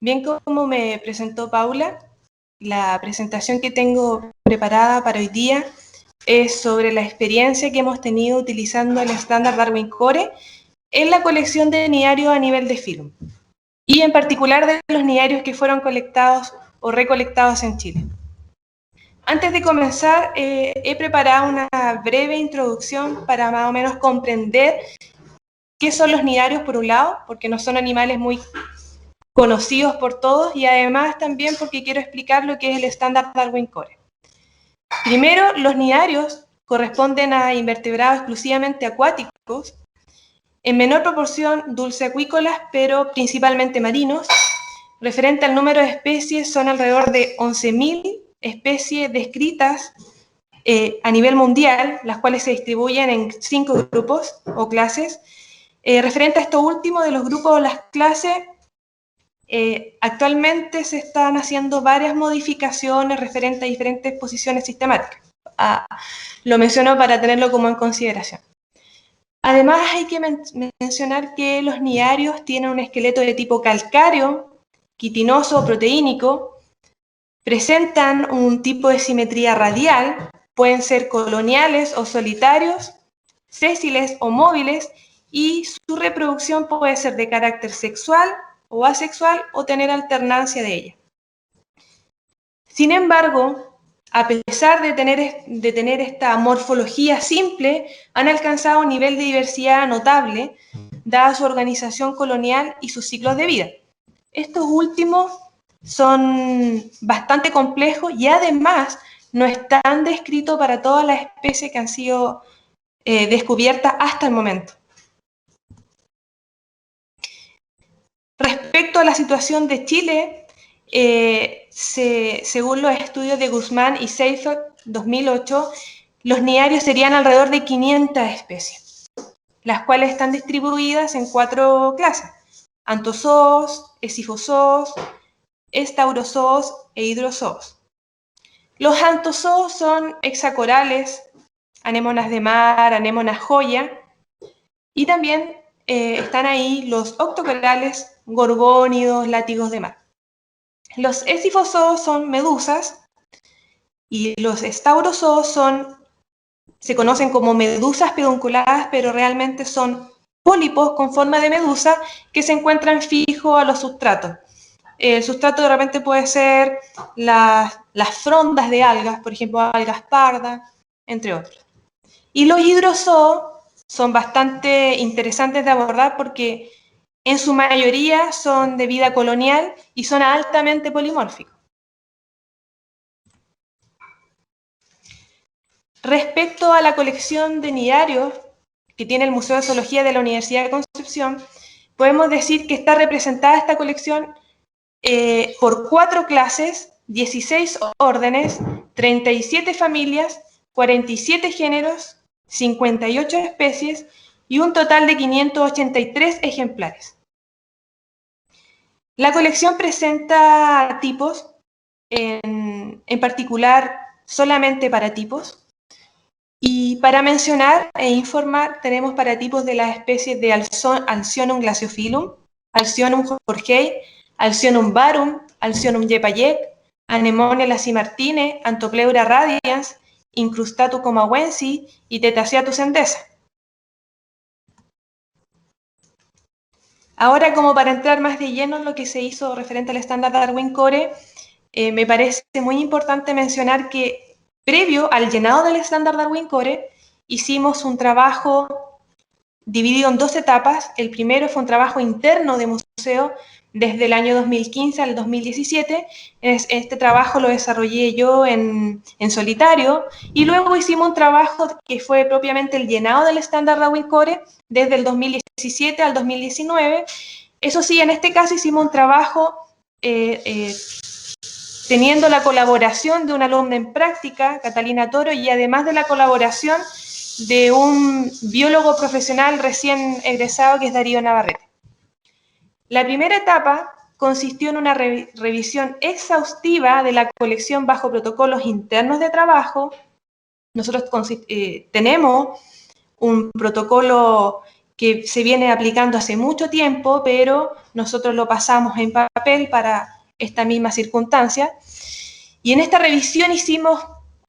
Bien, como me presentó Paula, la presentación que tengo preparada para hoy día es sobre la experiencia que hemos tenido utilizando el estándar Darwin Core en la colección de nidarios a nivel de film, y en particular de los nidarios que fueron colectados o recolectados en Chile. Antes de comenzar, he preparado una breve introducción para más o menos comprender qué son los nidarios por un lado, porque no son animales muy conocidos por todos, y además también porque quiero explicar lo que es el estándar Darwin Core. Primero, los nidarios corresponden a invertebrados exclusivamente acuáticos, en menor proporción dulceacuícolas, pero principalmente marinos. Referente al número de especies, son alrededor de 11.000 especies descritas a nivel mundial, las cuales se distribuyen en 5 grupos o clases. Referente a esto último, de los grupos o las clases, actualmente se están haciendo varias modificaciones referentes a diferentes posiciones sistemáticas. Lo menciono para tenerlo como en consideración. Además, hay que mencionar que los nidarios tienen un esqueleto de tipo calcáreo, quitinoso o proteínico, presentan un tipo de simetría radial, pueden ser coloniales o solitarios, sésiles o móviles, y su reproducción puede ser de carácter sexual o asexual o tener alternancia de ella. Sin embargo, a pesar de tener esta morfología simple, han alcanzado un nivel de diversidad notable, dada su organización colonial y sus ciclos de vida. Estos últimos son bastante complejos y además no están descritos para todas las especies que han sido descubiertas hasta el momento. Respecto a la situación de Chile, según los estudios de Guzmán y Seifert 2008, los nidarios serían alrededor de 500 especies, las cuales están distribuidas en 4 clases: anthozoos, escifozoos, estaurozoos e hidrozoos. Los anthozoos son hexacorales, anémonas de mar, anémonas joya, y también están ahí los octocorales, gorgónidos, látigos de mar. Los escifozoos son medusas y los estaurozoos se conocen como medusas pedunculadas, pero realmente son pólipos con forma de medusa que se encuentran fijos a los sustratos. El sustrato de repente puede ser las frondas de algas, por ejemplo, algas pardas, entre otros. Y los hidrozoos son bastante interesantes de abordar porque en su mayoría son de vida colonial y son altamente polimórficos. Respecto a la colección de nidarios que tiene el Museo de Zoología de la Universidad de Concepción, podemos decir que está representada esta colección por 4 clases, 16 órdenes, 37 familias, 47 géneros, 58 especies y un total de 583 ejemplares. La colección presenta tipos, en particular solamente paratipos, y para mencionar e informar tenemos paratipos de las especies de Alcyoneum glaciophyllum, Alcyoneum jorgei, Alcyoneum barum, Alcyoneum yepayec, Anemones lacimartine, Antopleura radians, Incrustatus comawensi y Tetaciatus endesa. Ahora, como para entrar más de lleno en lo que se hizo referente al estándar Darwin Core, me parece muy importante mencionar que previo al llenado del estándar Darwin Core, hicimos un trabajo dividido en 2 etapas. El primero fue un trabajo interno de museo desde el año 2015 al 2017. Este trabajo lo desarrollé yo en solitario, y luego hicimos un trabajo que fue propiamente el llenado del estándar Darwin Core desde el 2017 al 2019. Eso sí, en este caso hicimos un trabajo teniendo la colaboración de una alumna en práctica, Catalina Toro, y además de la colaboración de un biólogo profesional recién egresado, que es Darío Navarrete. La primera etapa consistió en una revisión exhaustiva de la colección bajo protocolos internos de trabajo. Nosotros tenemos un protocolo que se viene aplicando hace mucho tiempo, pero nosotros lo pasamos en papel para esta misma circunstancia. Y en esta revisión hicimos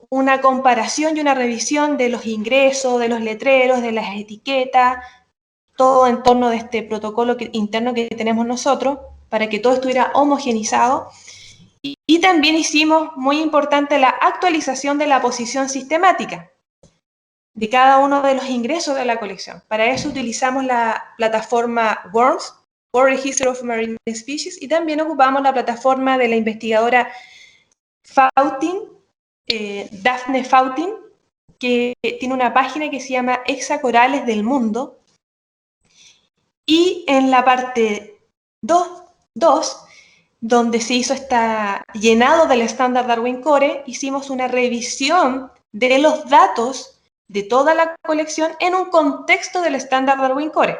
una comparación y una revisión de los ingresos, de los letreros, de las etiquetas, todo en torno de este protocolo interno que tenemos nosotros, para que todo estuviera homogenizado. Y también hicimos, muy importante, la actualización de la posición sistemática de cada uno de los ingresos de la colección. Para eso utilizamos la plataforma WORMS, World Register of Marine Species, y también ocupamos la plataforma de la investigadora Fautin, Daphne Fautin, que tiene una página que se llama Hexacorales del Mundo. Y en la parte 2, donde se hizo llenado del estándar Darwin Core, hicimos una revisión de los datos de toda la colección en un contexto del estándar Darwin Core.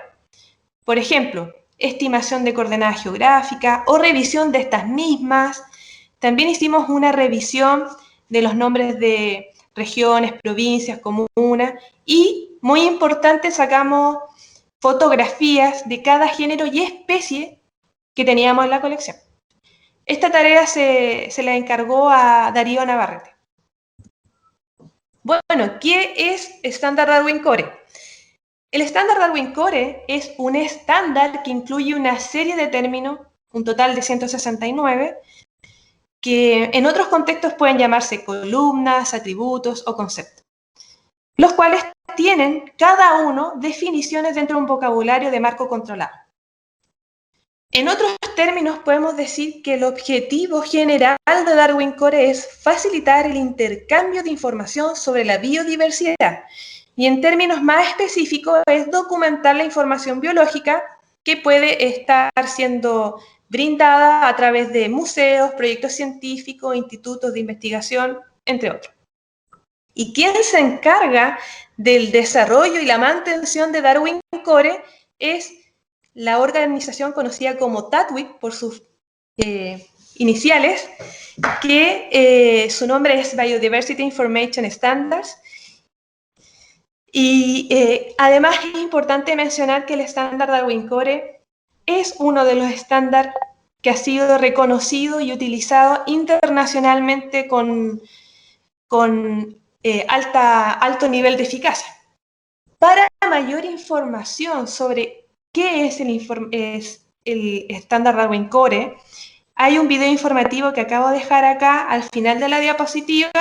Por ejemplo, estimación de coordenadas geográficas o revisión de estas mismas. También hicimos una revisión de los nombres de regiones, provincias, comunas y, muy importante, sacamos fotografías de cada género y especie que teníamos en la colección. Esta tarea se la encargó a Darío Navarrete. Bueno, ¿qué es estándar Darwin Core? El estándar Darwin Core es un estándar que incluye una serie de términos, un total de 169, que en otros contextos pueden llamarse columnas, atributos o conceptos, los cuales tienen cada uno definiciones dentro de un vocabulario de marco controlado. En otros términos, podemos decir que el objetivo general de Darwin Core es facilitar el intercambio de información sobre la biodiversidad y, en términos más específicos, es documentar la información biológica que puede estar siendo brindada a través de museos, proyectos científicos, institutos de investigación, entre otros. ¿Y quién se encarga del desarrollo y la mantención de Darwin Core? Es la organización conocida como TADWIC por sus iniciales, que su nombre es Biodiversity Information Standards. Y además es importante mencionar que el estándar Darwin Core es uno de los estándares que ha sido reconocido y utilizado internacionalmente con alto nivel de eficacia. Para mayor información sobre qué es el estándar Darwin Core, hay un video informativo que acabo de dejar acá al final de la diapositiva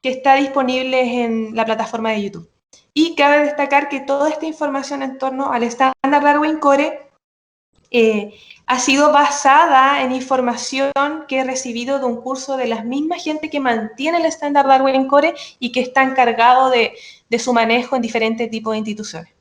que está disponible en la plataforma de YouTube. Y cabe destacar que toda esta información en torno al estándar Darwin Core ha sido basada en información que he recibido de un curso de la misma gente que mantiene el estándar Darwin Core y que está encargado de su manejo en diferentes tipos de instituciones.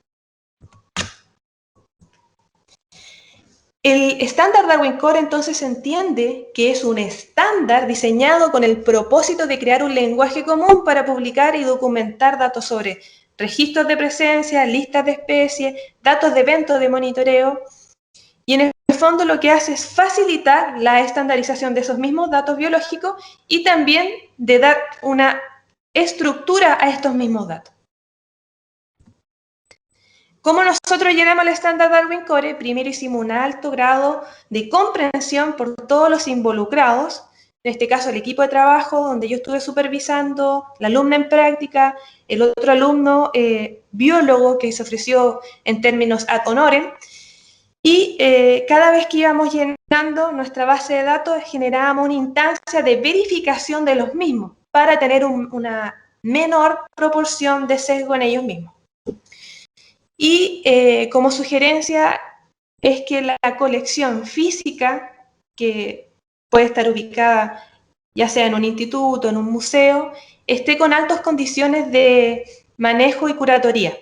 El estándar Darwin Core entonces se entiende que es un estándar diseñado con el propósito de crear un lenguaje común para publicar y documentar datos sobre registros de presencia, listas de especies, datos de eventos de monitoreo, y en el fondo lo que hace es facilitar la estandarización de esos mismos datos biológicos y también de dar una estructura a estos mismos datos. ¿Cómo nosotros llegamos al estándar Darwin Core? Primero hicimos un alto grado de comprensión por todos los involucrados, en este caso el equipo de trabajo donde yo estuve supervisando, la alumna en práctica, el otro alumno biólogo que se ofreció en términos ad honorem, y cada vez que íbamos llenando nuestra base de datos generábamos una instancia de verificación de los mismos para tener una menor proporción de sesgo en ellos mismos. Y como sugerencia es que la colección física, que puede estar ubicada ya sea en un instituto, en un museo, esté con altas condiciones de manejo y curatoría,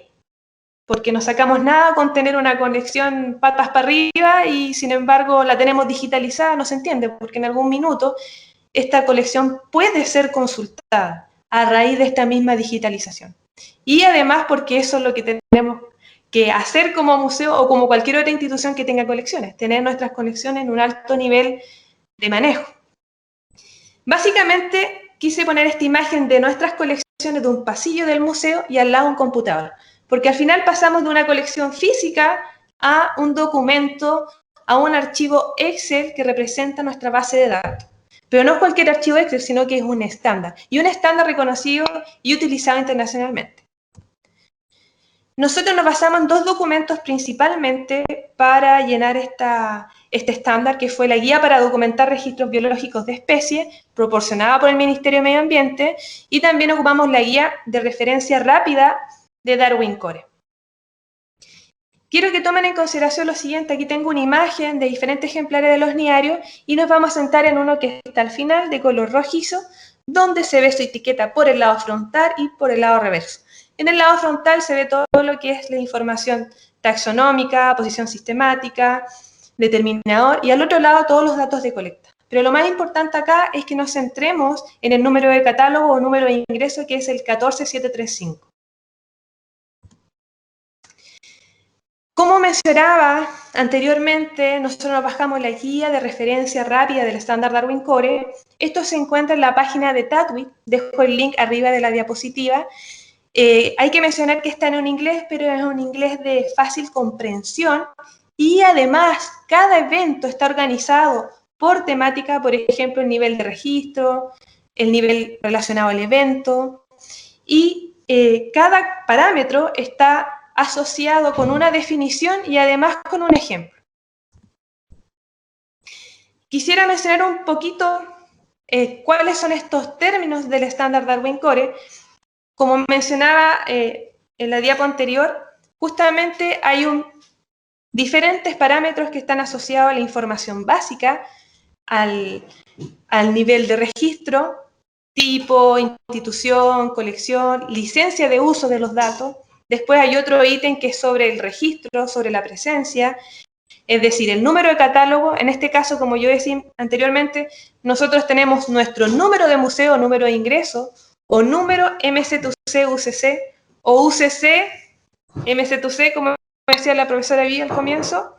porque no sacamos nada con tener una colección patas para arriba y sin embargo la tenemos digitalizada, no se entiende, porque en algún minuto esta colección puede ser consultada a raíz de esta misma digitalización. Y además porque eso es lo que tenemos que hacer como museo o como cualquier otra institución que tenga colecciones, tener nuestras colecciones en un alto nivel de manejo. Básicamente quise poner esta imagen de nuestras colecciones de un pasillo del museo y al lado un computador, porque al final pasamos de una colección física a un documento, a un archivo Excel que representa nuestra base de datos. Pero no es cualquier archivo Excel, sino que es un estándar, y un estándar reconocido y utilizado internacionalmente. Nosotros nos basamos en dos documentos principalmente para llenar este estándar, que fue la Guía para documentar registros biológicos de especies, proporcionada por el Ministerio de Medio Ambiente, y también ocupamos la Guía de referencia rápida de Darwin Core. Quiero que tomen en consideración lo siguiente. Aquí tengo una imagen de diferentes ejemplares de los niarios y nos vamos a sentar en uno que está al final, de color rojizo, donde se ve su etiqueta por el lado frontal y por el lado reverso. En el lado frontal se ve todo lo que es la información taxonómica, posición sistemática, determinador, y al otro lado todos los datos de colecta. Pero lo más importante acá es que nos centremos en el número de catálogo o número de ingreso, que es el 14735. Como mencionaba anteriormente, nosotros nos bajamos la guía de referencia rápida del estándar Darwin Core. Esto se encuentra en la página de TADWIC, dejo el link arriba de la diapositiva. Hay que mencionar que está en un inglés, pero es un inglés de fácil comprensión, y además cada evento está organizado por temática, por ejemplo, el nivel de registro, el nivel relacionado al evento, y cada parámetro está asociado con una definición y además con un ejemplo. Quisiera mencionar un poquito cuáles son estos términos del estándar Darwin Core. Como mencionaba en la diapo anterior, justamente hay diferentes parámetros que están asociados a la información básica, al nivel de registro, tipo, institución, colección, licencia de uso de los datos. Después hay otro ítem que es sobre el registro, sobre la presencia, es decir, el número de catálogo. En este caso, como yo decía anteriormente, nosotros tenemos nuestro número de museo, número de ingreso, o número MCTUC-UCC, o UCC-MCTUC, como decía la profesora Vi al comienzo.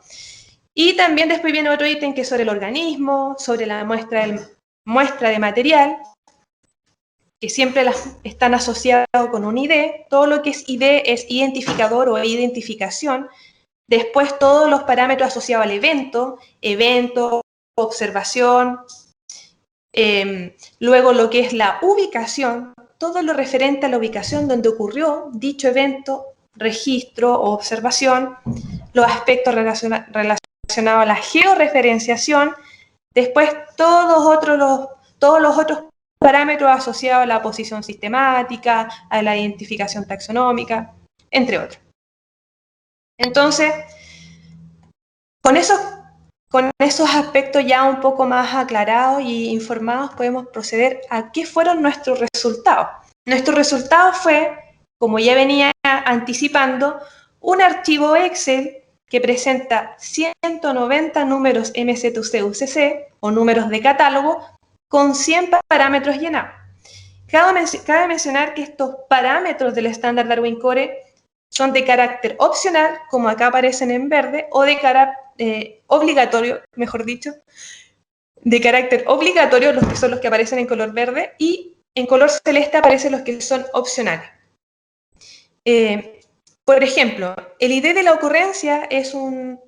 Y también después viene otro ítem que es sobre el organismo, sobre la muestra de material, que siempre están asociados con un ID. Todo lo que es ID es identificador o identificación. Después todos los parámetros asociados al evento, observación. Luego lo que es la ubicación, todo lo referente a la ubicación donde ocurrió dicho evento, registro o observación. Los aspectos relacionados a la georreferenciación. Después todos los otros parámetros asociados a la posición sistemática, a la identificación taxonómica, entre otros. Entonces, con esos aspectos ya un poco más aclarados y informados, podemos proceder a qué fueron nuestros resultados. Nuestro resultado fue, como ya venía anticipando, un archivo Excel que presenta 190 números MCTUC-UCC o números de catálogo con 100 parámetros llenados. Cabe mencionar que estos parámetros del estándar Darwin Core son de carácter opcional, como acá aparecen en verde, o de carácter obligatorio, mejor dicho, de carácter obligatorio, los que son los que aparecen en color verde, y en color celeste aparecen los que son opcionales. Por ejemplo, el ID de la ocurrencia es un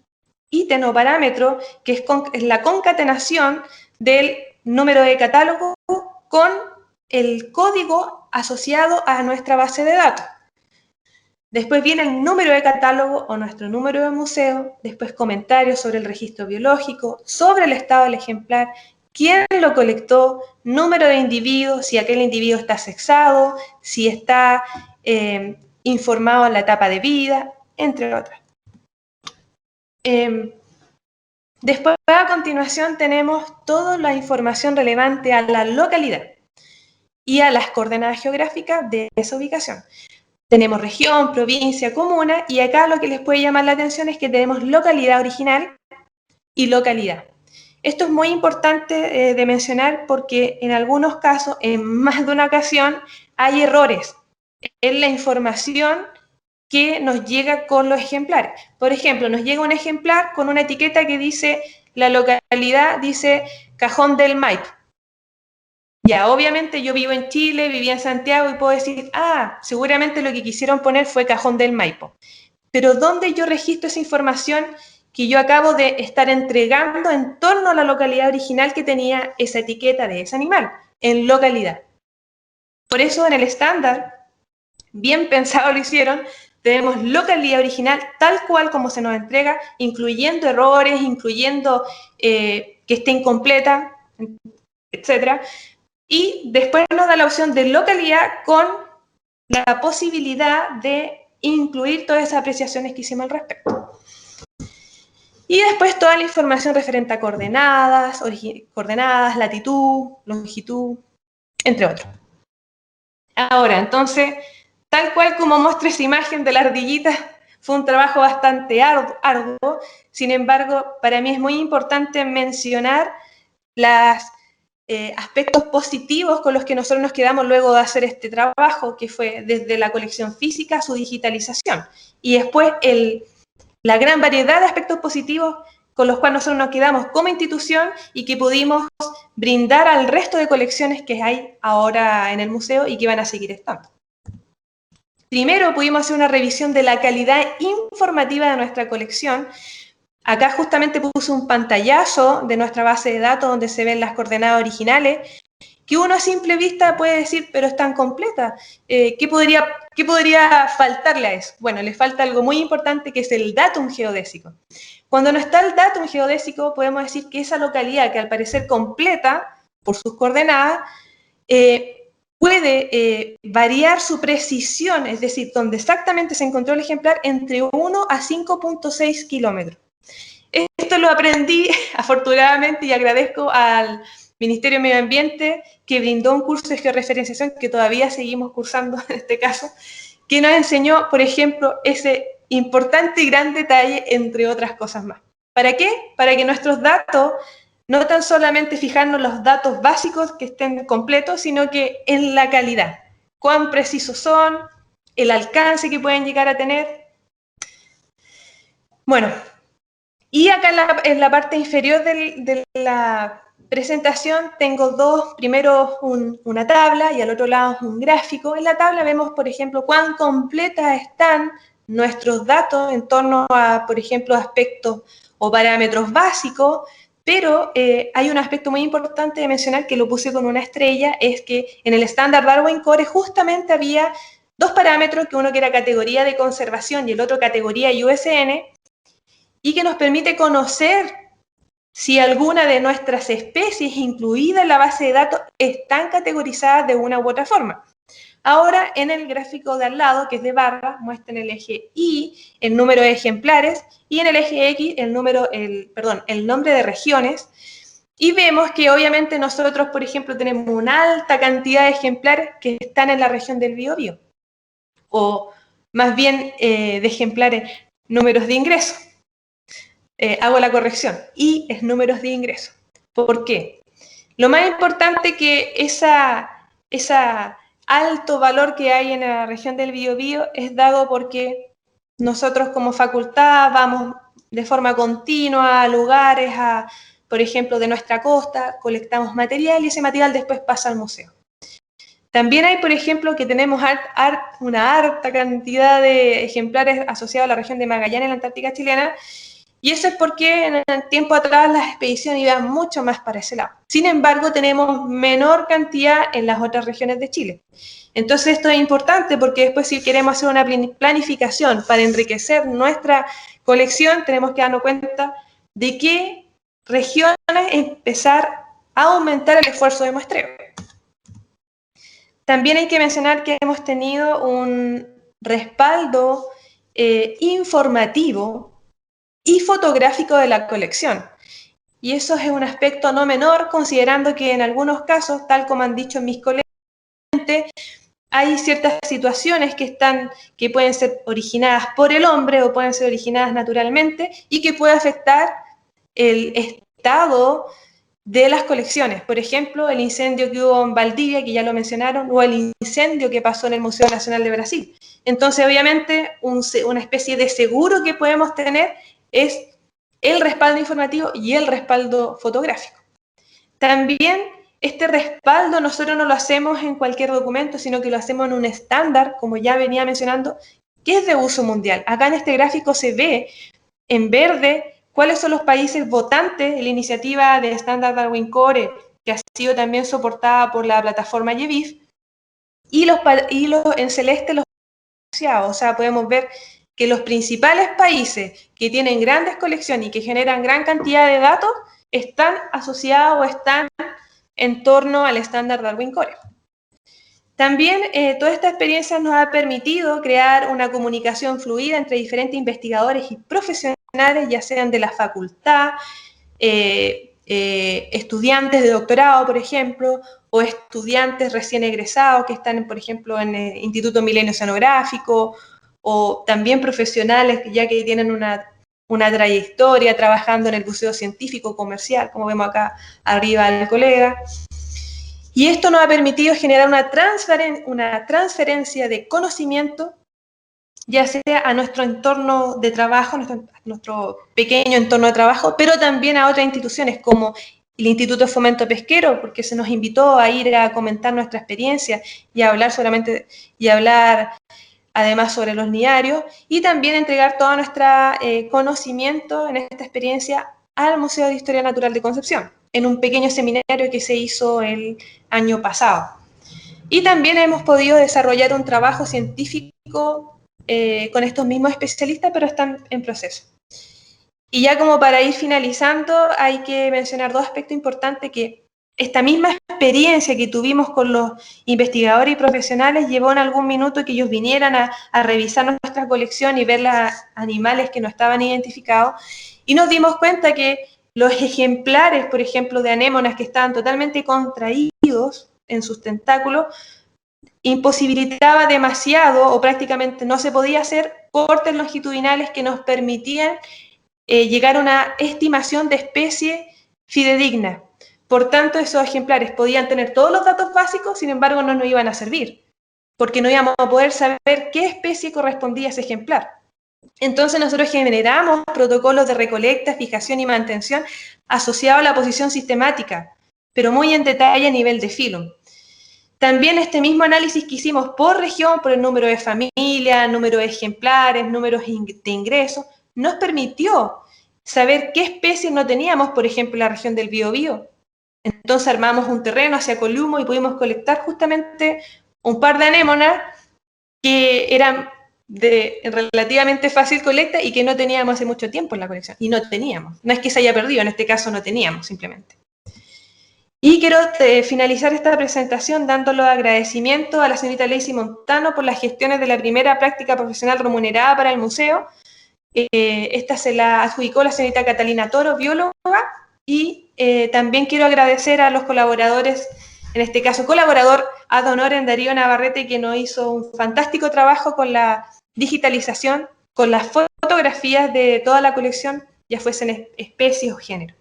ítem o parámetro que es la concatenación del número de catálogo con el código asociado a nuestra base de datos. Después viene el número de catálogo o nuestro número de museo, después comentarios sobre el registro biológico, sobre el estado del ejemplar, quién lo colectó, número de individuos, si aquel individuo está sexado, si está informado en la etapa de vida, entre otras. Después, a continuación, tenemos toda la información relevante a la localidad y a las coordenadas geográficas de esa ubicación. Tenemos región, provincia, comuna, y acá lo que les puede llamar la atención es que tenemos localidad original y localidad. Esto es muy importante de mencionar porque en algunos casos, en más de una ocasión, hay errores en la información que nos llega con los ejemplares. Por ejemplo, nos llega un ejemplar con una etiqueta que dice, la localidad dice Cajón del Maipo. Ya, obviamente yo vivo en Chile, vivía en Santiago y puedo decir, seguramente lo que quisieron poner fue Cajón del Maipo. Pero ¿dónde yo registro esa información que yo acabo de estar entregando en torno a la localidad original que tenía esa etiqueta de ese animal? En localidad. Por eso en el estándar, bien pensado lo hicieron, tenemos localidad original tal cual como se nos entrega, incluyendo errores, incluyendo que esté incompleta, etc. Y después nos da la opción de localidad con la posibilidad de incluir todas esas apreciaciones que hicimos al respecto. Y después toda la información referente a coordenadas, latitud, longitud, entre otros. Ahora, entonces, tal cual como muestra esa imagen de la ardillita, fue un trabajo bastante arduo. Sin embargo, para mí es muy importante mencionar los aspectos positivos con los que nosotros nos quedamos luego de hacer este trabajo, que fue desde la colección física a su digitalización. Y después la gran variedad de aspectos positivos con los cuales nosotros nos quedamos como institución y que pudimos brindar al resto de colecciones que hay ahora en el museo y que van a seguir estando. Primero pudimos hacer una revisión de la calidad informativa de nuestra colección. Acá justamente puse un pantallazo de nuestra base de datos donde se ven las coordenadas originales, que uno a simple vista puede decir, pero están completas. ¿Qué podría faltarle a eso? Bueno, le falta algo muy importante que es el datum geodésico. Cuando no está el datum geodésico, podemos decir que esa localidad, que al parecer completa por sus coordenadas, puede variar su precisión, es decir, donde exactamente se encontró el ejemplar, entre 1 a 5.6 kilómetros. Esto lo aprendí afortunadamente y agradezco al Ministerio de Medio Ambiente que brindó un curso de georreferenciación que todavía seguimos cursando en este caso, que nos enseñó, por ejemplo, ese importante y gran detalle, entre otras cosas más. ¿Para qué? Para que nuestros datos, no tan solamente fijarnos los datos básicos que estén completos, sino que en la calidad. Cuán precisos son, el alcance que pueden llegar a tener. Bueno, y acá en la parte inferior de la presentación tengo primero una tabla y al otro lado un gráfico. En la tabla vemos, por ejemplo, cuán completas están nuestros datos en torno a, por ejemplo, aspectos o parámetros básicos, pero hay un aspecto muy importante de mencionar que lo puse con una estrella, es que en el estándar Darwin Core justamente había dos parámetros, que uno que era categoría de conservación y el otro categoría IUCN, y que nos permite conocer si alguna de nuestras especies incluidas en la base de datos están categorizadas de una u otra forma. Ahora, en el gráfico de al lado, que es de barra, muestra en el eje Y el número de ejemplares y en el eje X el nombre de regiones. Y vemos que obviamente nosotros, por ejemplo, tenemos una alta cantidad de ejemplares que están en la región del Biobío, o más bien de ejemplares, números de ingreso. Hago la corrección, y es números de ingreso. ¿Por qué? Lo más importante que ese alto valor que hay en la región del Biobío es dado porque nosotros como facultad vamos de forma continua a lugares, por ejemplo, de nuestra costa, colectamos material y ese material después pasa al museo. También hay, por ejemplo, que tenemos una harta cantidad de ejemplares asociados a la región de Magallanes, en la Antártica chilena, y eso es porque en el tiempo atrás las expediciones iban mucho más para ese lado. Sin embargo, tenemos menor cantidad en las otras regiones de Chile. Entonces esto es importante porque después si queremos hacer una planificación para enriquecer nuestra colección, tenemos que darnos cuenta de qué regiones empezar a aumentar el esfuerzo de muestreo. También hay que mencionar que hemos tenido un respaldo informativo y fotográfico de la colección. Y eso es un aspecto no menor, considerando que en algunos casos, tal como han dicho mis colegas, hay ciertas situaciones que pueden ser originadas por el hombre o pueden ser originadas naturalmente y que puede afectar el estado de las colecciones. Por ejemplo, el incendio que hubo en Valdivia, que ya lo mencionaron, o el incendio que pasó en el Museo Nacional de Brasil. Entonces, obviamente, una especie de seguro que podemos tener es el respaldo informativo y el respaldo fotográfico. También este respaldo nosotros no lo hacemos en cualquier documento, sino que lo hacemos en un estándar, como ya venía mencionando, que es de uso mundial. Acá en este gráfico se ve en verde cuáles son los países votantes de la iniciativa de Standard Darwin Core, que ha sido también soportada por la plataforma YEVIF, y en celeste los asociados. O sea, podemos ver que los principales países que tienen grandes colecciones y que generan gran cantidad de datos están asociados o están en torno al estándar Darwin Core. También toda esta experiencia nos ha permitido crear una comunicación fluida entre diferentes investigadores y profesionales, ya sean de la facultad, estudiantes de doctorado, por ejemplo, o estudiantes recién egresados que están, por ejemplo, en el Instituto Milenio Oceanográfico, o también profesionales ya que tienen una trayectoria trabajando en el buceo científico comercial, como vemos acá arriba el colega. Y esto nos ha permitido generar una transferencia de conocimiento, ya sea a nuestro entorno de trabajo, nuestro pequeño entorno de trabajo, pero también a otras instituciones como el Instituto de Fomento Pesquero, porque se nos invitó a ir a comentar nuestra experiencia y a hablar además sobre los nidarios, y también entregar todo nuestro conocimiento en esta experiencia al Museo de Historia Natural de Concepción, en un pequeño seminario que se hizo el año pasado. Y también hemos podido desarrollar un trabajo científico con estos mismos especialistas, pero están en proceso. Y ya como para ir finalizando, hay que mencionar dos aspectos importantes que esta misma experiencia que tuvimos con los investigadores y profesionales llevó en algún minuto que ellos vinieran a revisar nuestra colección y ver los animales que no estaban identificados, y nos dimos cuenta que los ejemplares, por ejemplo, de anémonas que estaban totalmente contraídos en sus tentáculos, imposibilitaba demasiado o prácticamente no se podía hacer cortes longitudinales que nos permitían llegar a una estimación de especie fidedigna. Por tanto, esos ejemplares podían tener todos los datos básicos, sin embargo, no nos iban a servir, porque no íbamos a poder saber qué especie correspondía a ese ejemplar. Entonces nosotros generamos protocolos de recolecta, fijación y mantención asociados a la posición sistemática, pero muy en detalle a nivel de filo. También este mismo análisis que hicimos por región, por el número de familias, número de ejemplares, números de ingresos, nos permitió saber qué especies no teníamos, por ejemplo, en la región del Biobío. Entonces armamos un terreno hacia Columo y pudimos colectar justamente un par de anémonas que eran de relativamente fácil colecta y que no teníamos hace mucho tiempo en la colección. Y no teníamos. No es que se haya perdido, en este caso no teníamos simplemente. Y quiero finalizar esta presentación dando los agradecimientos a la señorita Lacey Montano por las gestiones de la primera práctica profesional remunerada para el museo. Esta se la adjudicó la señorita Catalina Toro, bióloga, y también quiero agradecer a los colaboradores, en este caso colaborador ad honorem Darío Navarrete, que nos hizo un fantástico trabajo con la digitalización, con las fotografías de toda la colección, ya fuesen especies o géneros.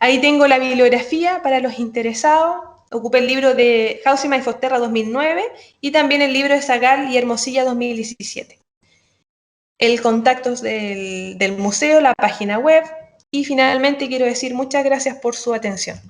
Ahí tengo la bibliografía para los interesados. Ocupé el libro de Hausima y Fosterra 2009 y también el libro de Zagal y Hermosilla 2017. El contacto del museo, la página web, y finalmente quiero decir muchas gracias por su atención.